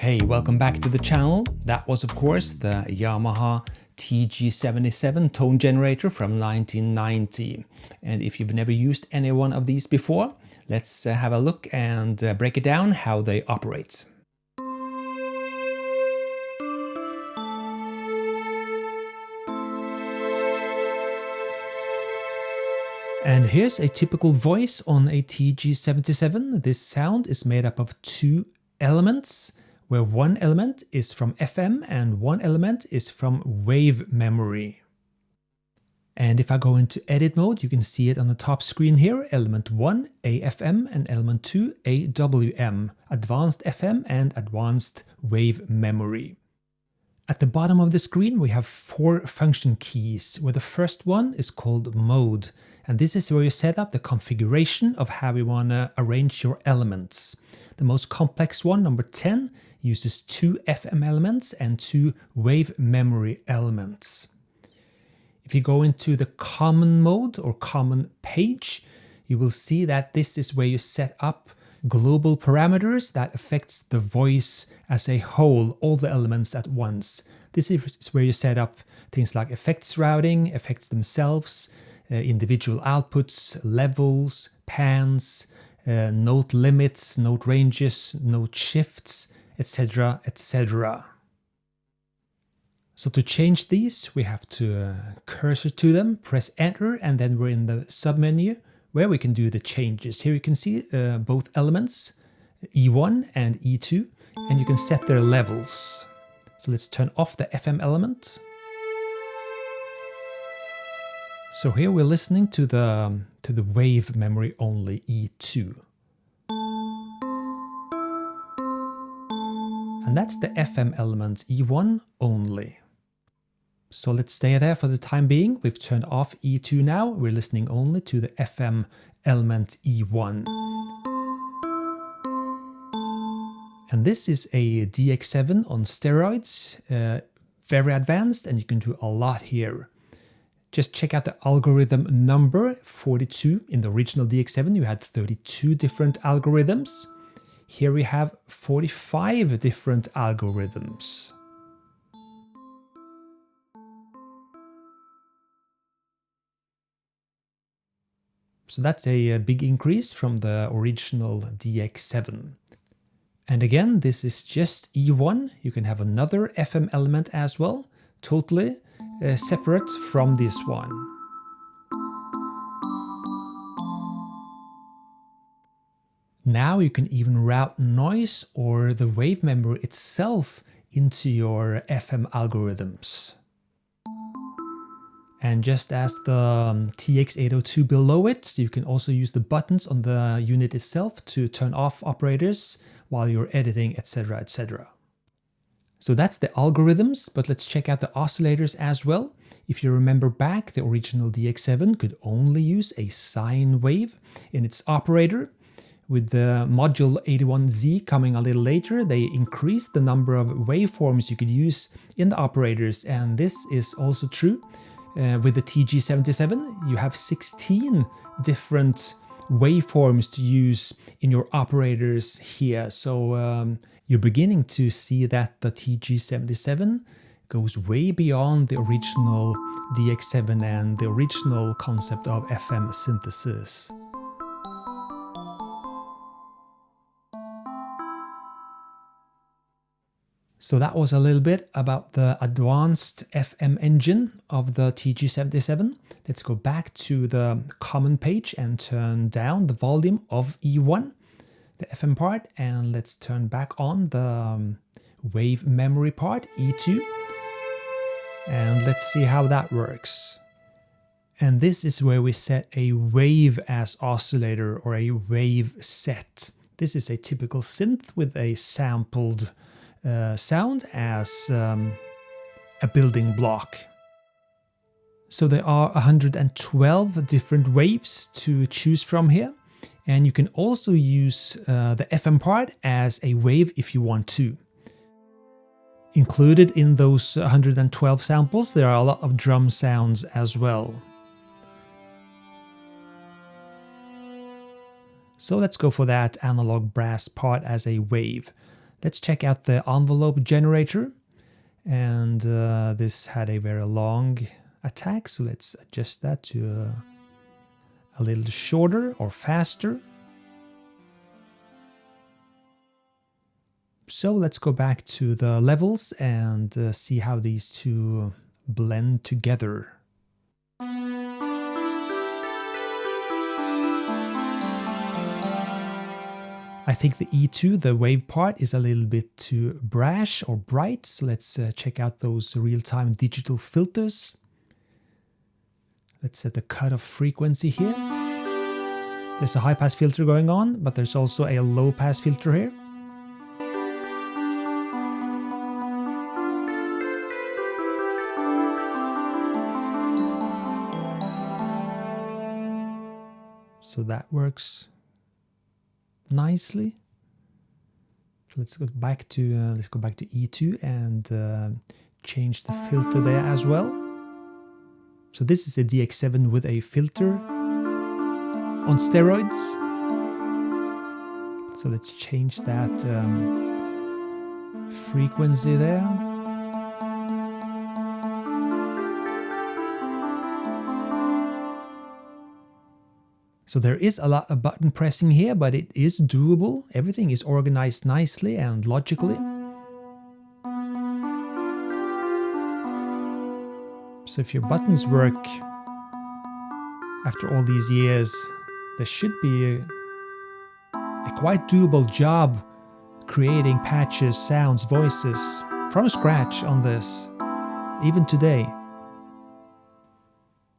Hey, welcome back to the channel. That was of course the Yamaha TG77 tone generator from 1990. And if you've never used any one of these before, let's have a look and break it down how they operate. And here's a typical voice on a TG77. This sound is made up of two elements, where one element is from FM and one element is from wave memory. And if I go into edit mode, you can see it on the top screen here, element 1 AFM and element 2 AWM, advanced FM and advanced wave memory. At the bottom of the screen we have 4 function keys, where the first one is called mode, and this is where you set up the configuration of how you want to arrange your elements. The most complex one, number 10, uses 2 FM elements and 2 wave memory elements. If you go into the common mode or common page, you will see that this is where you set up global parameters that affects the voice as a whole, all the elements at once. This is where you set up things like effects routing, effects themselves, individual outputs, levels, pans, note limits, note ranges, note shifts, etc., etc. So to change these, we have to cursor to them, press enter, and then we're in the submenu where we can do the changes. Here you can see both elements, E1 and E2, and you can set their levels. So let's turn off the FM element. So here we're listening to the wave memory only, E2. And that's the FM element, E1 only. So let's stay there for the time being. We've turned off E2 now. We're listening only to the FM element E1. And this is a DX7 on steroids, very advanced, and you can do a lot here. Just check out the algorithm number 42. In the original DX7 you had 32 different algorithms. Here we have 45 different algorithms. So that's a big increase from the original DX7. And again, this is just E1. You can have another FM element as well, totally separate from this one. Now you can even route noise or the wave memory itself into your FM algorithms. And just as the TX802 below it, you can also use the buttons on the unit itself to turn off operators while you're editing, etc., etc. So that's the algorithms, but let's check out the oscillators as well. If you remember back, the original DX7 could only use a sine wave in its operator. With the module 81Z coming a little later, they increased the number of waveforms you could use in the operators, and this is also true. With the TG77, you have 16 different waveforms to use in your operators here. So you're beginning to see that the TG77 goes way beyond the original DX7 and the original concept of FM synthesis. So that was a little bit about the advanced FM engine of the TG77. Let's go back to the common page and turn down the volume of E1, the FM part, and let's turn back on the wave memory part, E2. And let's see how that works. And this is where we set a wave as oscillator or a wave set. This is a typical synth with a sampled sound as a building block. So there are 112 different waves to choose from here, and you can also use the FM part as a wave if you want to. Included in those 112 samples, there are a lot of drum sounds as well. So let's go for that analog brass part as a wave. Let's check out the envelope generator. And this had a very long attack, so let's adjust that to a little shorter or faster. So let's go back to the levels and see how these two blend together. I think the E2, the wave part, is a little bit too brash or bright, so let's check out those real-time digital filters. Let's set the cutoff frequency here. There's a high-pass filter going on, but there's also a low-pass filter here. So that works nicely. Let's go back to E2 and change the filter there as well. So this is a DX7 with a filter on steroids. So let's change that frequency there. So there is a lot of button pressing here, but it is doable. Everything is organized nicely and logically. So if your buttons work after all these years, there should be a quite doable job creating patches, sounds, voices from scratch on this, even today.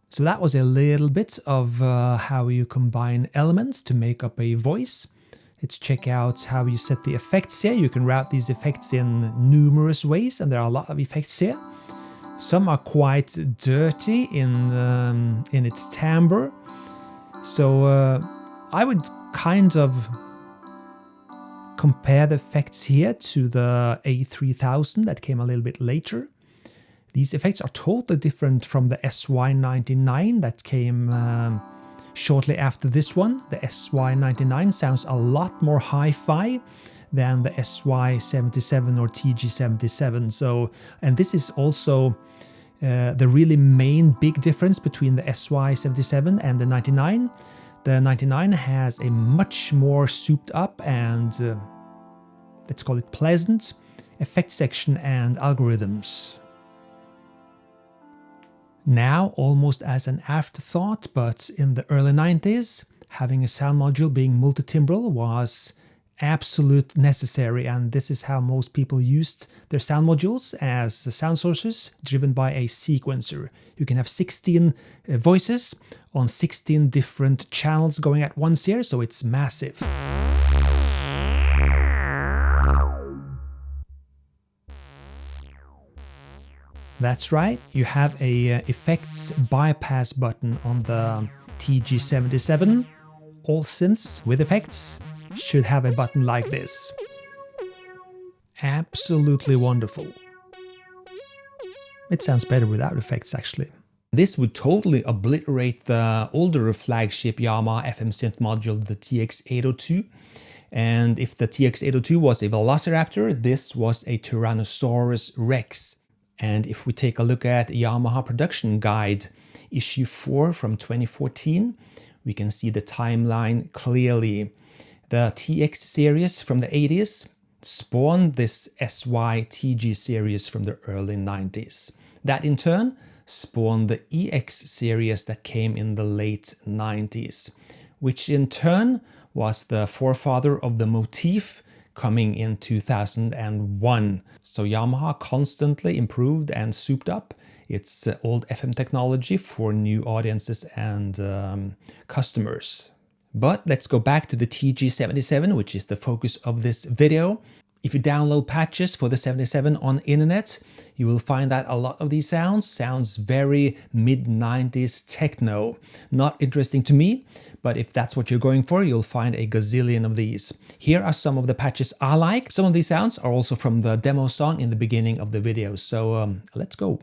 So that was a little bit of how you combine elements to make up a voice. Let's check out how you set the effects here. You can route these effects in numerous ways, and there are a lot of effects here. Some are quite dirty in its timbre. So I would kind of compare the effects here to the A3000 that came a little bit later. These effects are totally different from the SY99 that came shortly after this one. The SY99 sounds a lot more hi-fi than the SY77 or TG77. So, and this is also the really main big difference between the SY77 and the 99. The 99 has a much more souped up and let's call it pleasant effect section and algorithms. Now, almost as an afterthought, but in the early 90s, having a sound module being multi-timbral was absolute necessary, and this is how most people used their sound modules as sound sources driven by a sequencer. You can have 16 voices on 16 different channels going at once here, so it's massive. That's right, you have a effects bypass button on the TG77. All synths with effects should have a button like this. Absolutely wonderful. It sounds better without effects, actually. This would totally obliterate the older flagship Yamaha FM synth module, the TX802. And if the TX802 was a Velociraptor, this was a Tyrannosaurus Rex. And if we take a look at Yamaha Production Guide, issue 4 from 2014, we can see the timeline clearly. The TX series from the 80s spawned this SY-TG series from the early 90s. That in turn spawned the EX series that came in the late 90s, which in turn was the forefather of the motif coming in 2001. So Yamaha constantly improved and souped up its old FM technology for new audiences and customers. But let's go back to the TG77, which is the focus of this video. If you download patches for the 77 on internet, you will find that a lot of these sounds very mid-90s techno. Not interesting to me, but if that's what you're going for, you'll find a gazillion of these. Here are some of the patches I like. Some of these sounds are also from the demo song in the beginning of the video, so let's go.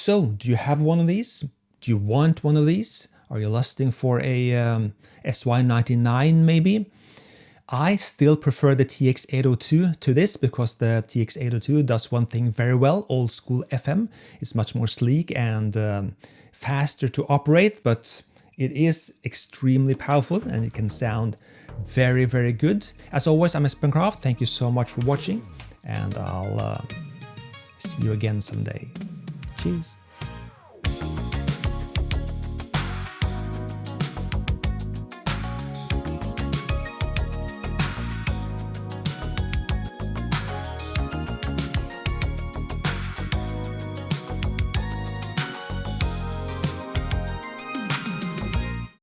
So, do you have one of these? Do you want one of these? Are you lusting for a SY99 maybe? I still prefer the TX802 to this because the TX802 does one thing very well, old school FM. It's much more sleek and faster to operate, but it is extremely powerful and it can sound very, very good. As always, I'm Espen Kraft. Thank you so much for watching, and I'll see you again someday. Cheers.